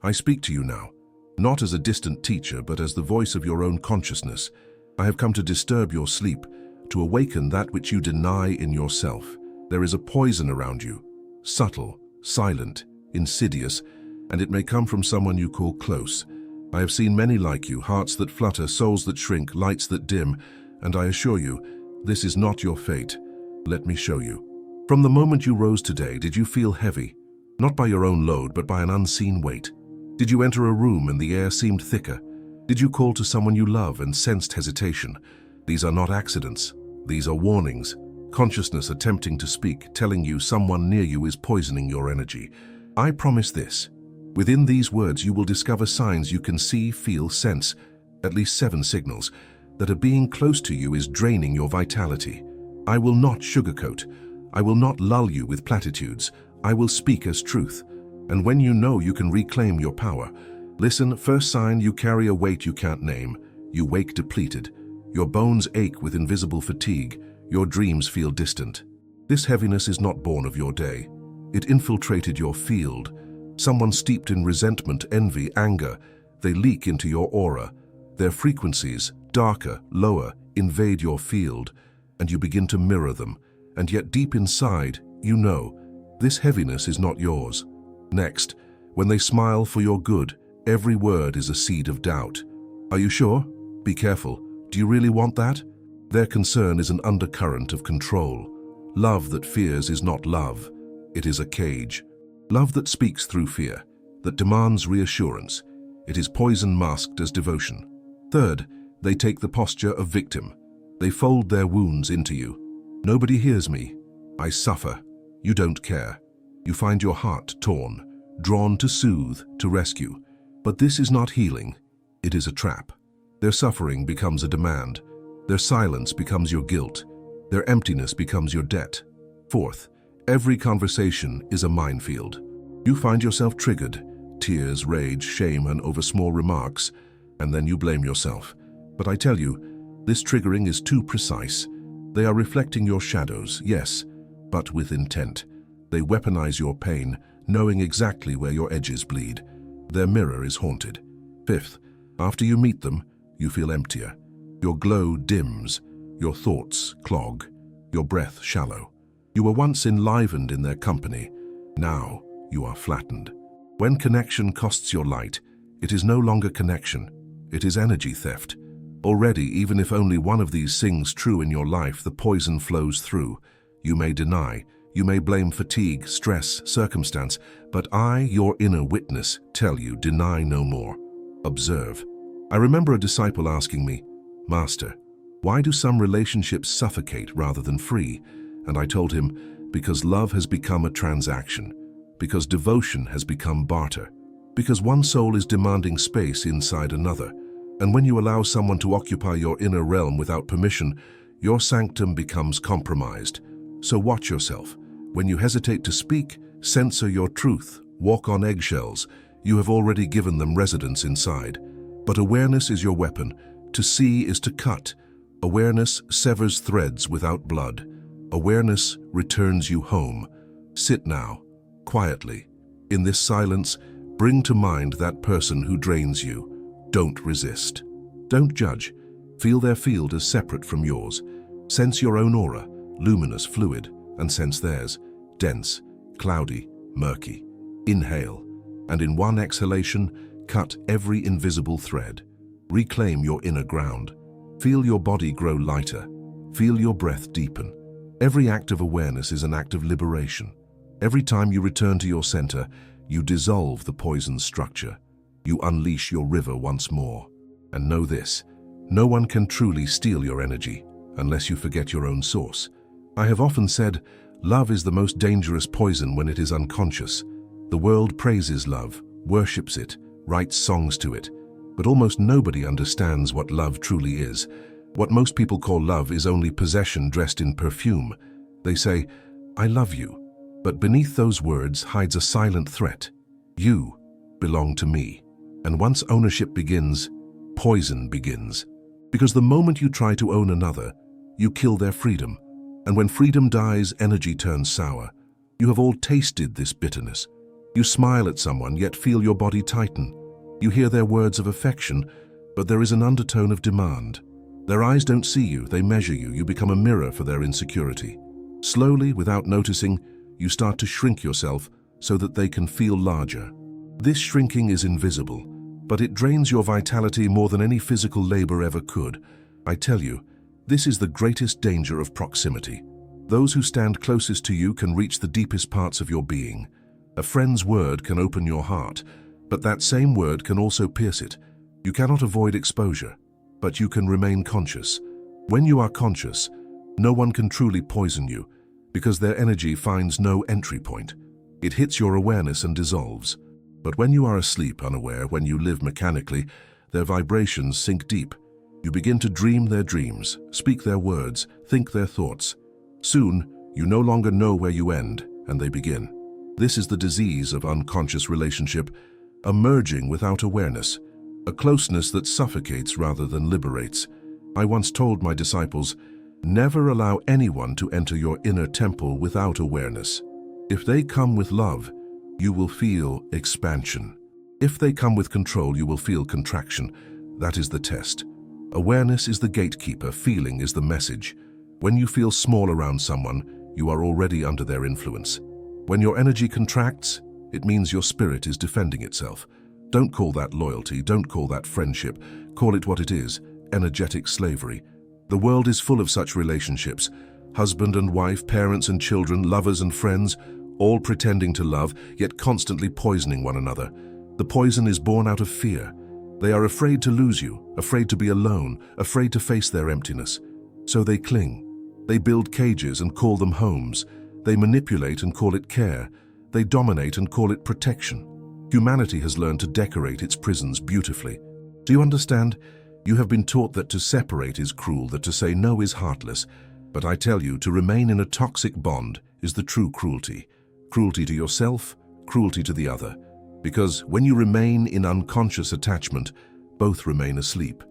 I speak to you now, not as a distant teacher, but as the voice of your own consciousness. I have come to disturb your sleep, to awaken that which you deny in yourself. There is a poison around you, subtle, silent, insidious, and it may come from someone you call close. I have seen many like you, hearts that flutter, souls that shrink, lights that dim, and I assure you, this is not your fate. Let me show you. From the moment you rose today, did you feel heavy? Not by your own load, but by an unseen weight. Did you enter a room and the air seemed thicker? Did you call to someone you love and sensed hesitation? These are not accidents. These are warnings. Consciousness attempting to speak, telling you someone near you is poisoning your energy. I promise this. Within these words you will discover signs you can see, feel, sense, at least 7 signals, that a being close to you is draining your vitality. I will not sugarcoat. I will not lull you with platitudes. I will speak as truth. And when you know you can reclaim your power, listen, first sign, you carry a weight you can't name. You wake depleted. Your bones ache with invisible fatigue. Your dreams feel distant. This heaviness is not born of your day. It infiltrated your field. Someone steeped in resentment, envy, anger. They leak into your aura. Their frequencies, darker, lower, invade your field, and you begin to mirror them. And yet deep inside, you know, this heaviness is not yours. Next, when they smile for your good, every word is a seed of doubt. Are you sure? Be careful. Do you really want that? Their concern is an undercurrent of control. Love that fears is not love. It is a cage. Love that speaks through fear, that demands reassurance. It is poison masked as devotion. Third, they take the posture of victim. They fold their wounds into you. Nobody hears me. I suffer. You don't care. You find your heart torn, drawn to soothe, to rescue. But this is not healing. It is a trap. Their suffering becomes a demand. Their silence becomes your guilt. Their emptiness becomes your debt. Fourth, every conversation is a minefield. You find yourself triggered, tears, rage, shame, and over small remarks, and then you blame yourself. But I tell you, this triggering is too precise. They are reflecting your shadows, yes, but with intent. They weaponize your pain, knowing exactly where your edges bleed. Their mirror is haunted. Fifth, after you meet them, you feel emptier. Your glow dims, your thoughts clog, your breath shallow. You were once enlivened in their company. Now you are flattened. When connection costs your light, it is no longer connection. It is energy theft. Already, even if only one of these sings true in your life, the poison flows through. You may deny. You may blame fatigue, stress, circumstance, but I, your inner witness, tell you, deny no more. Observe. I remember a disciple asking me, "Master, why do some relationships suffocate rather than free?" And I told him, because love has become a transaction, because devotion has become barter, because one soul is demanding space inside another. And when you allow someone to occupy your inner realm without permission, your sanctum becomes compromised. So watch yourself. When you hesitate to speak, censor your truth, walk on eggshells, you have already given them residence inside. But awareness is your weapon. To see is to cut. Awareness severs threads without blood. Awareness returns you home. Sit now, quietly. In this silence, bring to mind that person who drains you. Don't resist. Don't judge. Feel their field as separate from yours. Sense your own aura, luminous, fluid, and sense theirs, dense, cloudy, murky. Inhale, and in one exhalation, cut every invisible thread. Reclaim your inner ground. Feel your body grow lighter. Feel your breath deepen. Every act of awareness is an act of liberation. Every time you return to your center, you dissolve the poison structure. You unleash your river once more. And know this, no one can truly steal your energy unless you forget your own source. I have often said, love is the most dangerous poison when it is unconscious. The world praises love, worships it, writes songs to it, but almost nobody understands what love truly is. What most people call love is only possession dressed in perfume. They say, "I love you," but beneath those words hides a silent threat. You belong to me. And once ownership begins, poison begins. Because the moment you try to own another, you kill their freedom. And when freedom dies, energy turns sour. You have all tasted this bitterness. You smile at someone, yet feel your body tighten. You hear their words of affection, but there is an undertone of demand. Their eyes don't see you, they measure you. You become a mirror for their insecurity. Slowly, without noticing, you start to shrink yourself so that they can feel larger. This shrinking is invisible, but it drains your vitality more than any physical labor ever could. I tell you, this is the greatest danger of proximity. Those who stand closest to you can reach the deepest parts of your being. A friend's word can open your heart, but that same word can also pierce it. You cannot avoid exposure, but you can remain conscious. When you are conscious, no one can truly poison you, because their energy finds no entry point. It hits your awareness and dissolves. But when you are asleep, unaware, when you live mechanically, their vibrations sink deep. You begin to dream their dreams, speak their words, think their thoughts. Soon, you no longer know where you end, and they begin. This is the disease of unconscious relationship, a merging without awareness, a closeness that suffocates rather than liberates. I once told my disciples, never allow anyone to enter your inner temple without awareness. If they come with love, you will feel expansion. If they come with control, you will feel contraction. That is the test. Awareness is the gatekeeper, feeling is the message. When you feel small around someone, you are already under their influence. When your energy contracts, it means your spirit is defending itself. Don't call that loyalty, don't call that friendship. Call it what it is, energetic slavery. The world is full of such relationships. Husband and wife, parents and children, lovers and friends, all pretending to love, yet constantly poisoning one another. The poison is born out of fear. They are afraid to lose you, afraid to be alone, afraid to face their emptiness. So they cling. They build cages and call them homes. They manipulate and call it care. They dominate and call it protection. Humanity has learned to decorate its prisons beautifully. Do you understand? You have been taught that to separate is cruel, that to say no is heartless. But I tell you, to remain in a toxic bond is the true cruelty. Cruelty to yourself, cruelty to the other. Because when you remain in unconscious attachment, both remain asleep.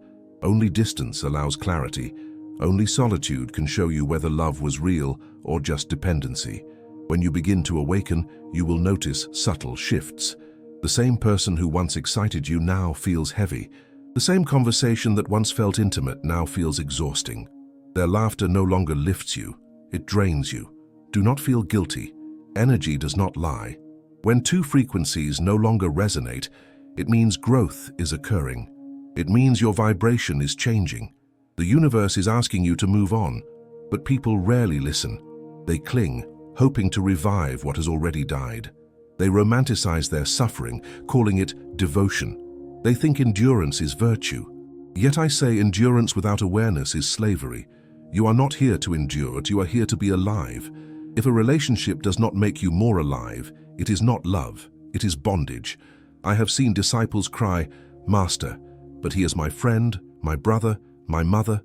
Only distance allows clarity. Only solitude can show you whether love was real or just dependency. When you begin to awaken, you will notice subtle shifts. The same person who once excited you now feels heavy. The same conversation that once felt intimate now feels exhausting. Their laughter no longer lifts you, it drains you. Do not feel guilty. Energy does not lie. When two frequencies no longer resonate, it means growth is occurring. It means your vibration is changing. The universe is asking you to move on, but people rarely listen. They cling, hoping to revive what has already died. They romanticize their suffering, calling it devotion. They think endurance is virtue. Yet I say endurance without awareness is slavery. You are not here to endure, you are here to be alive. If a relationship does not make you more alive, it is not love, it is bondage. I have seen disciples cry, "Master, but he is my friend, my brother, my mother.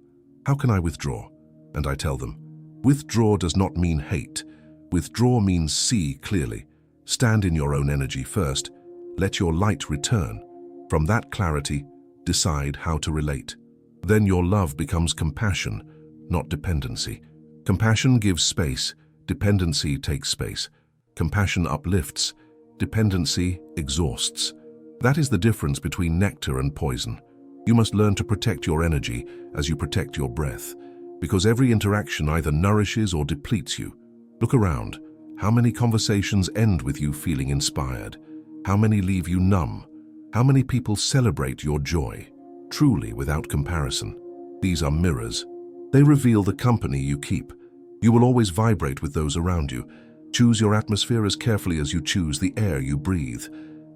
How can I withdraw?" And I tell them, withdraw does not mean hate. Withdraw means see clearly. Stand in your own energy first. Let your light return. From that clarity, decide how to relate. Then your love becomes compassion, not dependency. Compassion gives space. Dependency takes space. Compassion uplifts. Dependency exhausts. That is the difference between nectar and poison. You must learn to protect your energy as you protect your breath, because every interaction either nourishes or depletes you. Look around. How many conversations end with you feeling inspired? How many leave you numb? How many people celebrate your joy, truly without comparison? These are mirrors. They reveal the company you keep. You will always vibrate with those around you. Choose your atmosphere as carefully as you choose the air you breathe.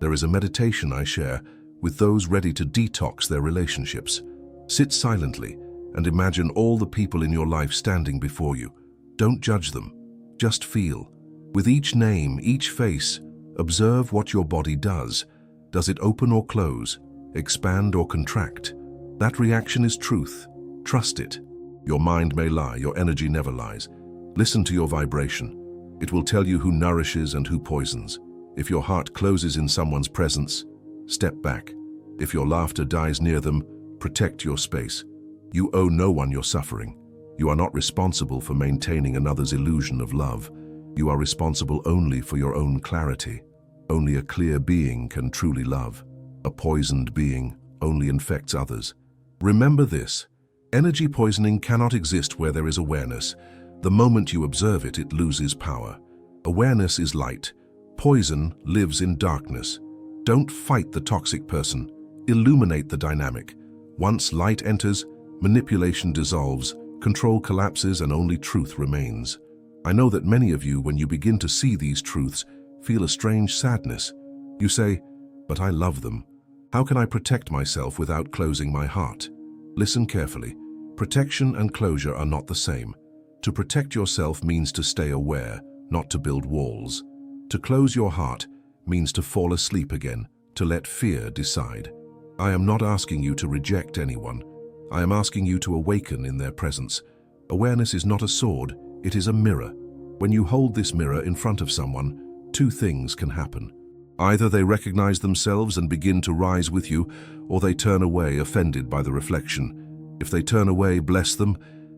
There is a meditation I share with those ready to detox their relationships. Sit silently and imagine all the people in your life standing before you. Don't judge them, just feel. With each name, each face, observe what your body does. Does it open or close, expand or contract? That reaction is truth. Trust it. Your mind may lie, your energy never lies. Listen to your vibration. It will tell you who nourishes and who poisons. If your heart closes in someone's presence, step back. If your laughter dies near them, protect your space. You owe no one your suffering. You are not responsible for maintaining another's illusion of love. You are responsible only for your own clarity. Only a clear being can truly love. A poisoned being only infects others. Remember this: energy poisoning cannot exist where there is awareness. The moment you observe it, it loses power. Awareness is light. Poison lives in darkness. Don't fight the toxic person. Illuminate the dynamic. Once light enters, manipulation dissolves, control collapses, and only truth remains. I know that many of you, when you begin to see these truths, feel a strange sadness. You say, "But I love them. How can I protect myself without closing my heart?" Listen carefully. Protection and closure are not the same. To protect yourself means to stay aware, not to build walls. To close your heart means to fall asleep again, to let fear decide. I am not asking you to reject anyone. I am asking you to awaken in their presence. Awareness is not a sword, it is a mirror. When you hold this mirror in front of someone, two things can happen. Either they recognize themselves and begin to rise with you, or they turn away offended by the reflection. If they turn away, bless them.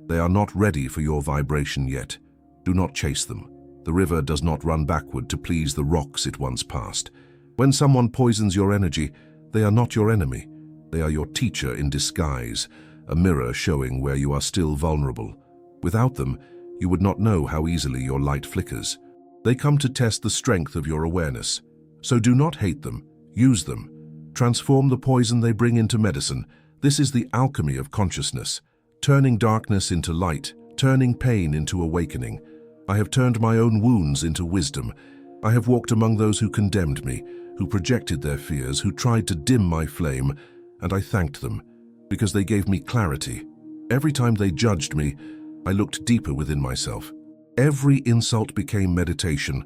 They are not ready for your vibration yet. Do not chase them. The river does not run backward to please the rocks it once passed. When someone poisons your energy, they are not your enemy. They are your teacher in disguise, a mirror showing where you are still vulnerable. Without them, you would not know how easily your light flickers. They come to test the strength of your awareness. So do not hate them, use them. Transform the poison they bring into medicine. This is the alchemy of consciousness, turning darkness into light, turning pain into awakening. I have turned my own wounds into wisdom. I have walked among those who condemned me, who projected their fears, who tried to dim my flame, and I thanked them, because they gave me clarity. Every time they judged me, I looked deeper within myself. Every insult became meditation.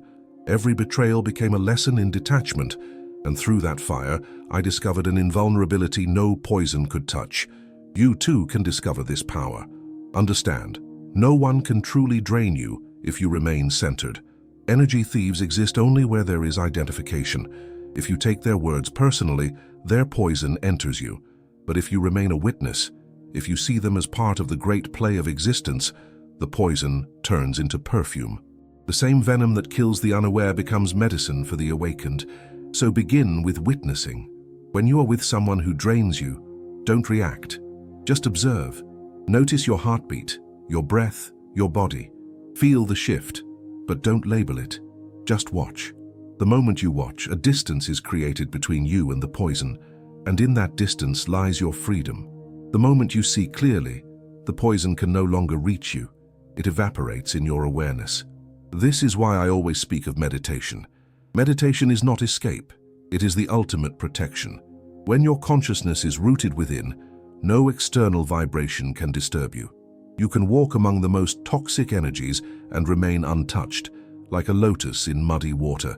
Every betrayal became a lesson in detachment, and through that fire, I discovered an invulnerability no poison could touch. You too can discover this power. Understand, no one can truly drain you if you remain centered. Energy thieves exist only where there is identification. If you take their words personally, their poison enters you. But if you remain a witness, if you see them as part of the great play of existence, the poison turns into perfume. The same venom that kills the unaware becomes medicine for the awakened. So begin with witnessing. When you are with someone who drains you, don't react. Just observe. Notice your heartbeat, your breath, your body. Feel the shift, but don't label it. Just watch. The moment you watch, a distance is created between you and the poison, and in that distance lies your freedom. The moment you see clearly, the poison can no longer reach you. It evaporates in your awareness. This is why I always speak of meditation. Meditation is not escape. It is the ultimate protection. When your consciousness is rooted within, no external vibration can disturb you. You can walk among the most toxic energies and remain untouched, like a lotus in muddy water.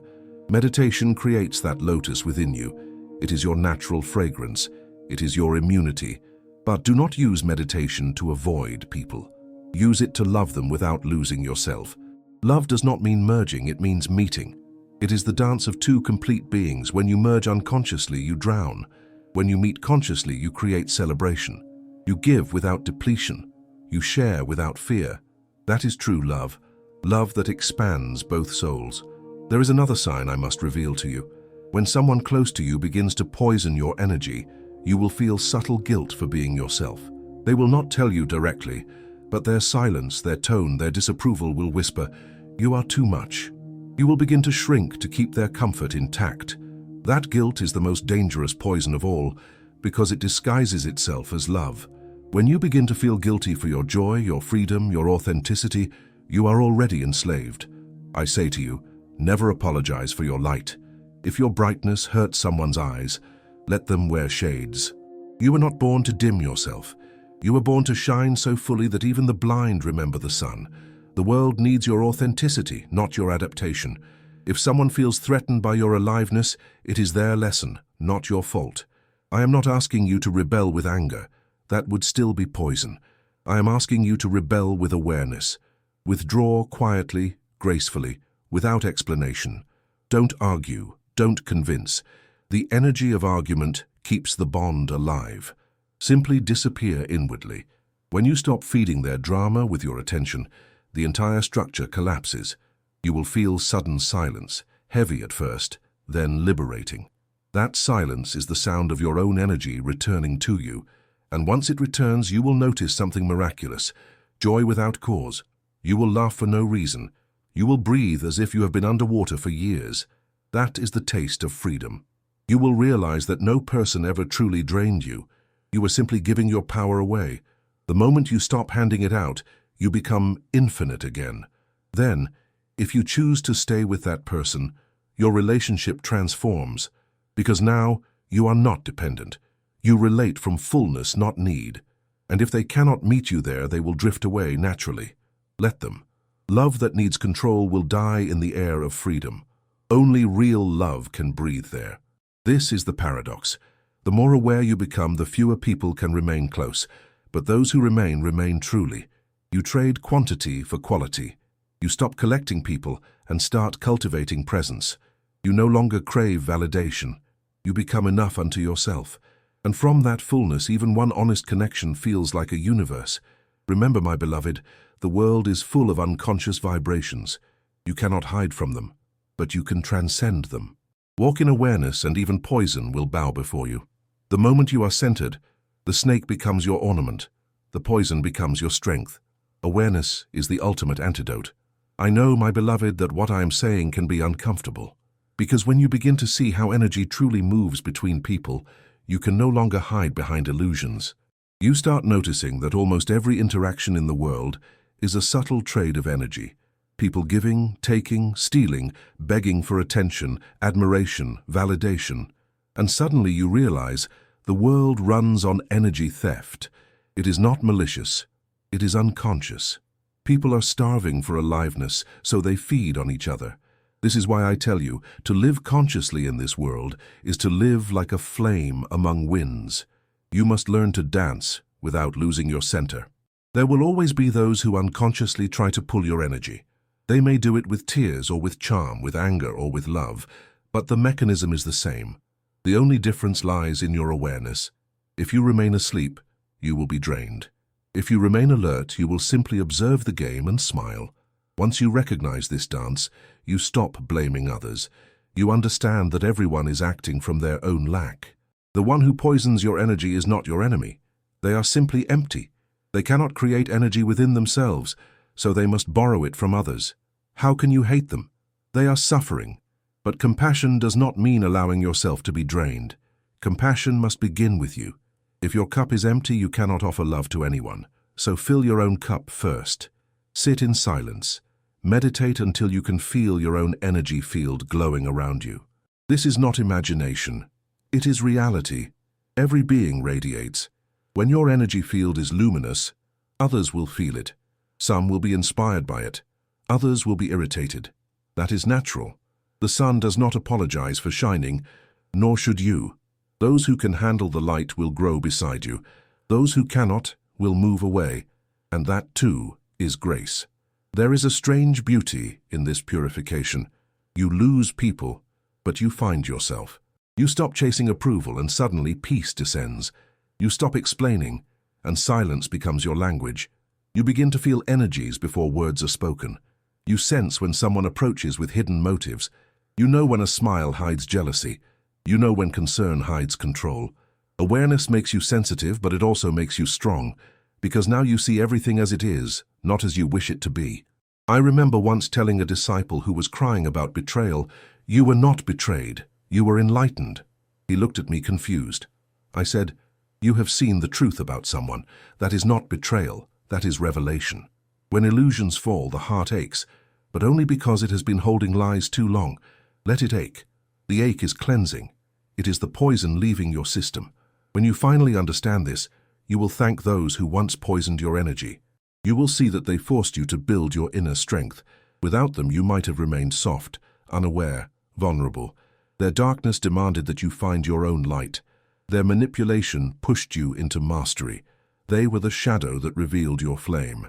Meditation creates that lotus within you. It is your natural fragrance. It is your immunity. But do not use meditation to avoid people. Use it to love them without losing yourself. Love does not mean merging, it means meeting. It is the dance of two complete beings. When you merge unconsciously, you drown. When you meet consciously, you create celebration. You give without depletion. You share without fear. That is true love. Love that expands both souls. There is another sign I must reveal to you. When someone close to you begins to poison your energy, you will feel subtle guilt for being yourself. They will not tell you directly, but their silence, their tone, their disapproval will whisper, "You are too much." You will begin to shrink to keep their comfort intact. That guilt is the most dangerous poison of all, because it disguises itself as love. When you begin to feel guilty for your joy, your freedom, your authenticity, you are already enslaved. I say to you, never apologize for your light. If your brightness hurts someone's eyes, let them wear shades. You were not born to dim yourself. You were born to shine so fully that even the blind remember the sun. The world needs your authenticity, not your adaptation. If someone feels threatened by your aliveness, it is their lesson, not your fault. I am not asking you to rebel with anger. That would still be poison. I am asking you to rebel with awareness. Withdraw quietly, gracefully, without explanation. Don't argue, don't convince. The energy of argument keeps the bond alive. Simply disappear inwardly. When you stop feeding their drama with your attention, the entire structure collapses. You will feel sudden silence, heavy at first, then liberating. That silence is the sound of your own energy returning to you, and once it returns, you will notice something miraculous: joy without cause. You will laugh for no reason. You will breathe as if you have been underwater for years. That is the taste of freedom. You will realize that no person ever truly drained you. You were simply giving your power away. The moment you stop handing it out, you become infinite again. Then, if you choose to stay with that person, your relationship transforms, because now you are not dependent. You relate from fullness, not need. And if they cannot meet you there, they will drift away naturally. Let them. Love that needs control will die in the air of freedom. Only real love can breathe there. This is the paradox. The more aware you become, the fewer people can remain close, but those who remain truly. You trade quantity for quality. You stop collecting people and start cultivating presence. You no longer crave validation. You become enough unto yourself. And from that fullness, even one honest connection feels like a universe. Remember, my beloved, the world is full of unconscious vibrations. You cannot hide from them, but you can transcend them. Walk in awareness and even poison will bow before you. The moment you are centered, the snake becomes your ornament. The poison becomes your strength. Awareness is the ultimate antidote. I know, my beloved, that what I am saying can be uncomfortable, because when you begin to see how energy truly moves between people, you can no longer hide behind illusions. You start noticing that almost every interaction in the world is a subtle trade of energy. People giving, taking, stealing, begging for attention, admiration, validation. And suddenly you realize the world runs on energy theft. It is not malicious. It is unconscious. People are starving for aliveness, so they feed on each other. This is why I tell you, to live consciously in this world is to live like a flame among winds. You must learn to dance without losing your center. There will always be those who unconsciously try to pull your energy. They may do it with tears or with charm, with anger or with love, but the mechanism is the same. The only difference lies in your awareness. If you remain asleep, you will be drained. If you remain alert, you will simply observe the game and smile. Once you recognize this dance, you stop blaming others. You understand that everyone is acting from their own lack. The one who poisons your energy is not your enemy. They are simply empty. They cannot create energy within themselves, so they must borrow it from others. How can you hate them? They are suffering. But compassion does not mean allowing yourself to be drained. Compassion must begin with you. If your cup is empty, you cannot offer love to anyone. So fill your own cup first. Sit in silence. Meditate until you can feel your own energy field glowing around you. This is not imagination. It is reality. Every being radiates. When your energy field is luminous, others will feel it. Some will be inspired by it. Others will be irritated. That is natural. The sun does not apologize for shining, nor should you. Those who can handle the light will grow beside you. Those who cannot will move away, and that too is grace. There is a strange beauty in this purification. You lose people, but you find yourself. You stop chasing approval, and suddenly peace descends. You stop explaining, and silence becomes your language. You begin to feel energies before words are spoken. You sense when someone approaches with hidden motives. You know when a smile hides jealousy. You know when concern hides control. Awareness makes you sensitive, but it also makes you strong, because now you see everything as it is, not as you wish it to be. I remember once telling a disciple who was crying about betrayal, "You were not betrayed, you were enlightened." He looked at me confused. I said, "You have seen the truth about someone. That is not betrayal, that is revelation." When illusions fall, the heart aches, but only because it has been holding lies too long. Let it ache. The ache is cleansing. It is the poison leaving your system. When you finally understand this, you will thank those who once poisoned your energy. You will see that they forced you to build your inner strength. Without them, you might have remained soft, unaware, vulnerable. Their darkness demanded that you find your own light. Their manipulation pushed you into mastery. They were the shadow that revealed your flame.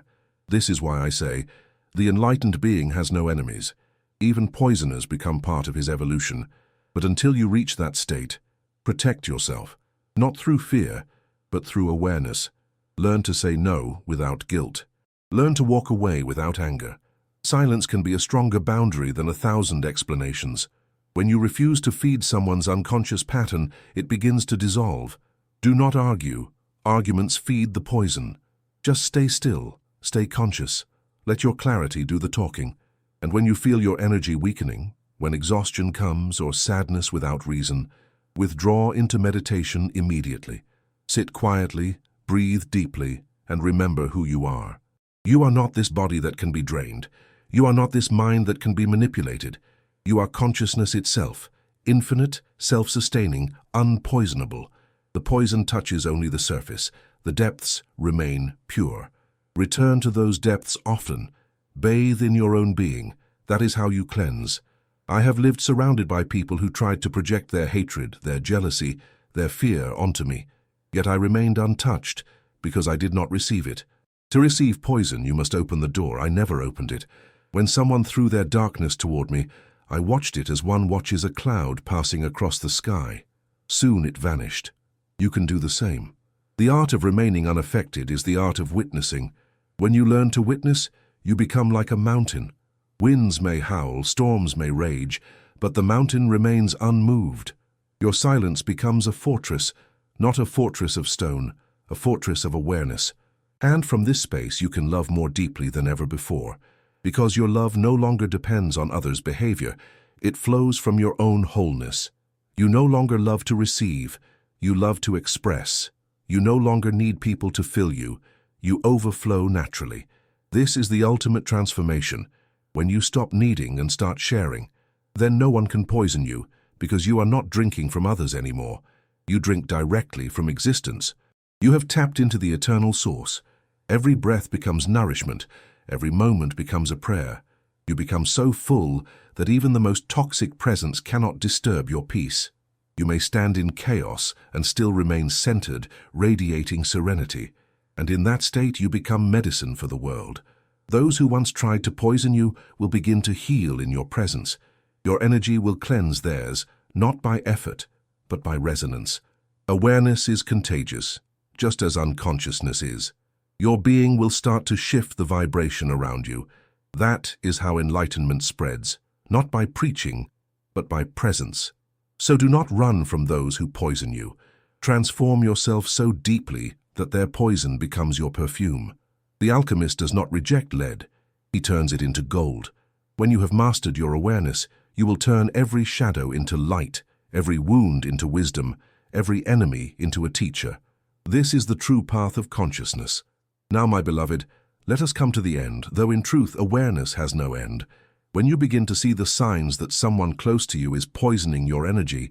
This is why I say, the enlightened being has no enemies. Even poisoners become part of his evolution. But until you reach that state, protect yourself, not through fear, but through awareness. Learn to say no without guilt. Learn to walk away without anger. Silence can be a stronger boundary than 1,000 explanations. When you refuse to feed someone's unconscious pattern, it begins to dissolve. Do not argue. Arguments feed the poison. Just stay still, stay conscious. Let your clarity do the talking. And when you feel your energy weakening, when exhaustion comes or sadness without reason, withdraw into meditation immediately. Sit quietly, breathe deeply, and remember who you are. You are not this body that can be drained. You are not this mind that can be manipulated. You are consciousness itself, infinite, self-sustaining, unpoisonable. The poison touches only the surface. The depths remain pure. Return to those depths often. Bathe in your own being. That is how you cleanse. I have lived surrounded by people who tried to project their hatred, their jealousy, their fear onto me. Yet I remained untouched because I did not receive it. To receive poison, you must open the door. I never opened it. When someone threw their darkness toward me, I watched it as one watches a cloud passing across the sky. Soon it vanished. You can do the same. The art of remaining unaffected is the art of witnessing. When you learn to witness, you become like a mountain. Winds may howl, storms may rage, but the mountain remains unmoved. Your silence becomes a fortress, not a fortress of stone, a fortress of awareness. And from this space you can love more deeply than ever before, because your love no longer depends on others' behavior. It flows from your own wholeness. You no longer love to receive, you love to express. You no longer need people to fill you. You overflow naturally. This is the ultimate transformation. When you stop needing and start sharing, then no one can poison you, because you are not drinking from others anymore. You drink directly from existence. You have tapped into the eternal source. Every breath becomes nourishment. Every moment becomes a prayer. You become so full that even the most toxic presence cannot disturb your peace. You may stand in chaos and still remain centered, radiating serenity. And in that state you become medicine for the world. Those who once tried to poison you will begin to heal in your presence. Your energy will cleanse theirs, not by effort, but by resonance. Awareness is contagious, just as unconsciousness is. Your being will start to shift the vibration around you. That is how enlightenment spreads, not by preaching, but by presence. So do not run from those who poison you. Transform yourself so deeply that their poison becomes your perfume. The alchemist does not reject lead. He turns it into gold. When you have mastered your awareness, you will turn every shadow into light, every wound into wisdom, every enemy into a teacher. This is the true path of consciousness. Now, my beloved, let us come to the end, though in truth awareness has no end. When you begin to see the signs that someone close to you is poisoning your energy,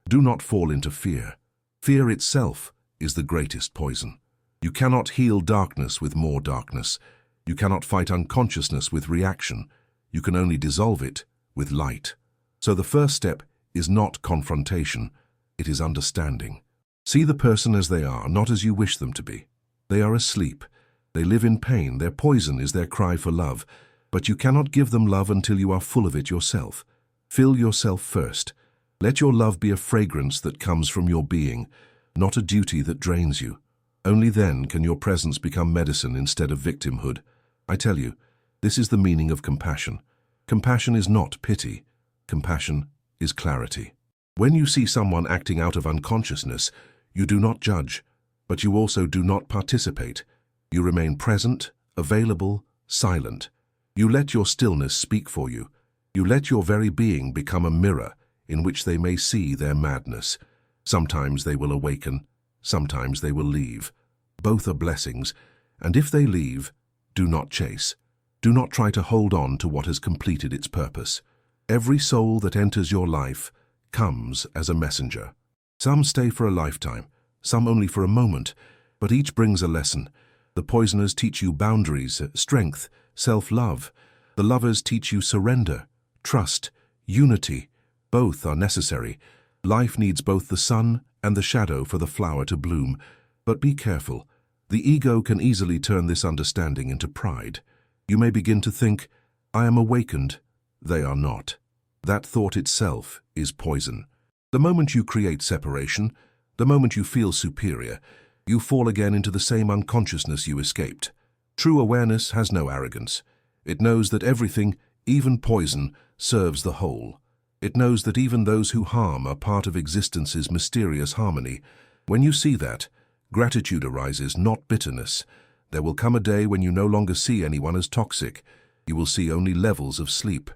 do not fall into fear. Fear itself is the greatest poison. You cannot heal darkness with more darkness. You cannot fight unconsciousness with reaction. You can only dissolve it with light. So the first step is not confrontation, it is understanding. See the person as they are, not as you wish them to be. They are asleep. They live in pain. Their poison is their cry for love. But you cannot give them love until you are full of it yourself. Fill yourself first. Let your love be a fragrance that comes from your being, not a duty that drains you. Only then can your presence become medicine instead of victimhood. I tell you, this is the meaning of compassion. Compassion is not pity. Compassion is clarity. When you see someone acting out of unconsciousness, you do not judge, but you also do not participate. You remain present, available, silent. You let your stillness speak for you. You let your very being become a mirror in which they may see their madness. Sometimes they will awaken, sometimes they will leave. Both are blessings, and if they leave, do not chase. Do not try to hold on to what has completed its purpose. Every soul that enters your life comes as a messenger. Some stay for a lifetime, some only for a moment, but each brings a lesson. The poisoners teach you boundaries, strength, self-love. The lovers teach you surrender, trust, unity. Both are necessary. Life needs both the sun and the shadow for the flower to bloom. But be careful. The ego can easily turn this understanding into pride. You may begin to think, I am awakened. They are not. That thought itself is poison. The moment you create separation, the moment you feel superior, you fall again into the same unconsciousness you escaped. True awareness has no arrogance. It knows that everything, even poison, serves the whole. It knows that even those who harm are part of existence's mysterious harmony. When you see that, gratitude arises, not bitterness. There will come a day when you no longer see anyone as toxic. You will see only levels of sleep.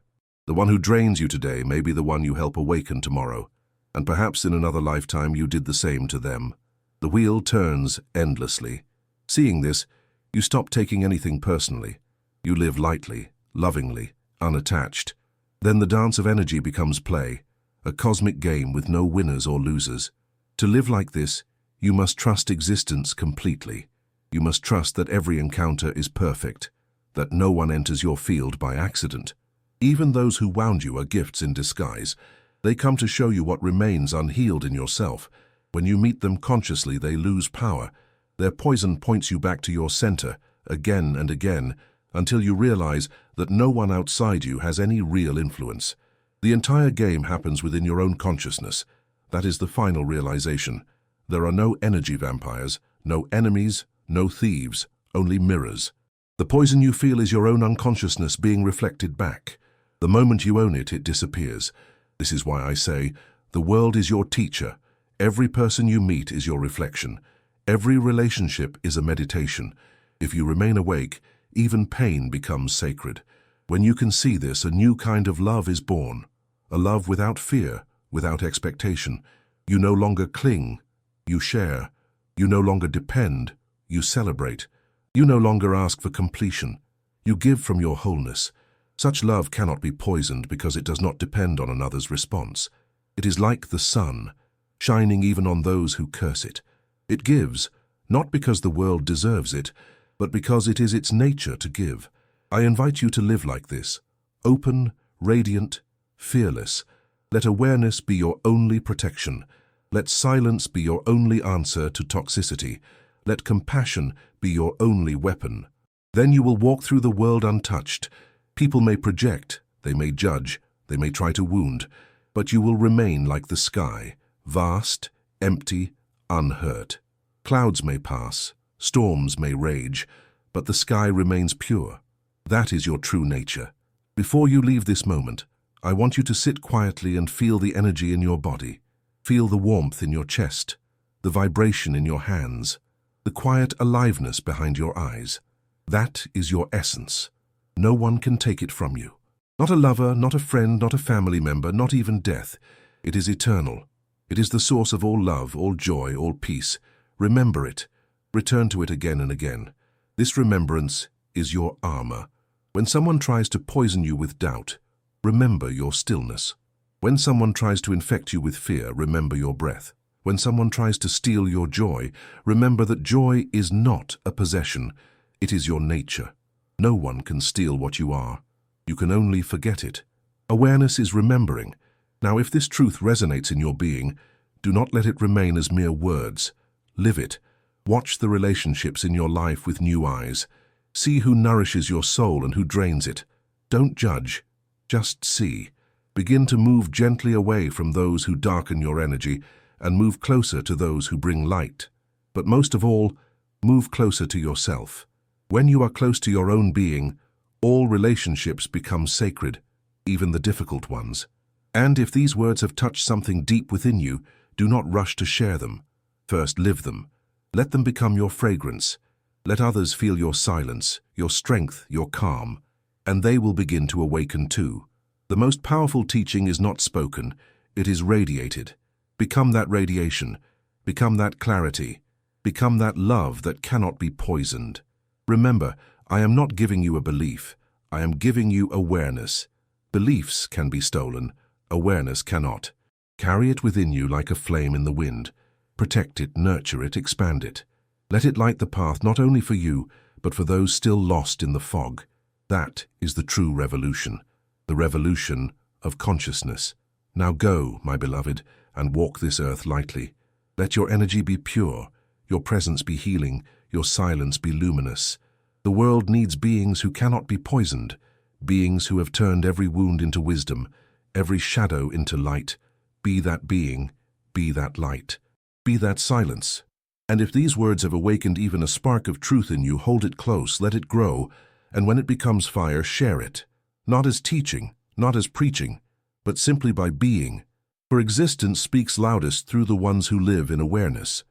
The one who drains you today may be the one you help awaken tomorrow. And perhaps in another lifetime you did the same to them. The wheel turns endlessly. Seeing this, you stop taking anything personally. You live lightly, lovingly, unattached. Then the dance of energy becomes play, a cosmic game with no winners or losers. To live like this, you must trust existence completely. You must trust that every encounter is perfect, that no one enters your field by accident. Even those who wound you are gifts in disguise. They come to show you what remains unhealed in yourself. When you meet them consciously, they lose power. Their poison points you back to your center, again and again, until you realize that no one outside you has any real influence. The entire game happens within your own consciousness. That is the final realization. There are no energy vampires, no enemies, no thieves, only mirrors. The poison you feel is your own unconsciousness being reflected back. The moment you own it, it disappears. This is why I say, the world is your teacher. Every person you meet is your reflection. Every relationship is a meditation. If you remain awake, even pain becomes sacred. When you can see this, a new kind of love is born. A love without fear, without expectation. You no longer cling, you share. You no longer depend, you celebrate. You no longer ask for completion. You give from your wholeness. Such love cannot be poisoned because it does not depend on another's response. It is like the sun, shining even on those who curse it. It gives, not because the world deserves it, but because it is its nature to give. I invite you to live like this, open, radiant, fearless. Let awareness be your only protection. Let silence be your only answer to toxicity. Let compassion be your only weapon. Then you will walk through the world untouched. People may project, they may judge, they may try to wound, but you will remain like the sky, vast, empty, unhurt. Clouds may pass, storms may rage, but the sky remains pure. That is your true nature. Before you leave this moment, I want you to sit quietly and feel the energy in your body. Feel the warmth in your chest, the vibration in your hands, the quiet aliveness behind your eyes. That is your essence. No one can take it from you. Not a lover, not a friend, not a family member, not even death. It is eternal. It is the source of all love, all joy, all peace. Remember it. Return to it again and again. This remembrance is your armor. When someone tries to poison you with doubt, remember your stillness. When someone tries to infect you with fear, remember your breath. When someone tries to steal your joy, remember that joy is not a possession. It is your nature. No one can steal what you are. You can only forget it. Awareness is remembering. Now, if this truth resonates in your being, do not let it remain as mere words. Live it. Watch the relationships in your life with new eyes. See who nourishes your soul and who drains it. Don't judge. Just see. Begin to move gently away from those who darken your energy and move closer to those who bring light. But most of all, move closer to yourself. When you are close to your own being, all relationships become sacred, even the difficult ones. And if these words have touched something deep within you, do not rush to share them. First, live them. Let them become your fragrance. Let others feel your silence, your strength, your calm, and they will begin to awaken too. The most powerful teaching is not spoken, it is radiated. Become that radiation, become that clarity, become that love that cannot be poisoned. Remember, I am not giving you a belief, I am giving you awareness. Beliefs can be stolen, awareness cannot. Carry it within you like a flame in the wind. Protect it, nurture it, expand it. Let it light the path not only for you, but for those still lost in the fog. That is the true revolution, the revolution of consciousness. Now go, my beloved, and walk this earth lightly. Let your energy be pure, your presence be healing, your silence be luminous. The world needs beings who cannot be poisoned, beings who have turned every wound into wisdom, every shadow into light. Be that being, be that light, be that silence. And if these words have awakened even a spark of truth in you, hold it close, let it grow, and when it becomes fire, share it. Not as teaching, not as preaching, but simply by being. For existence speaks loudest through the ones who live in awareness.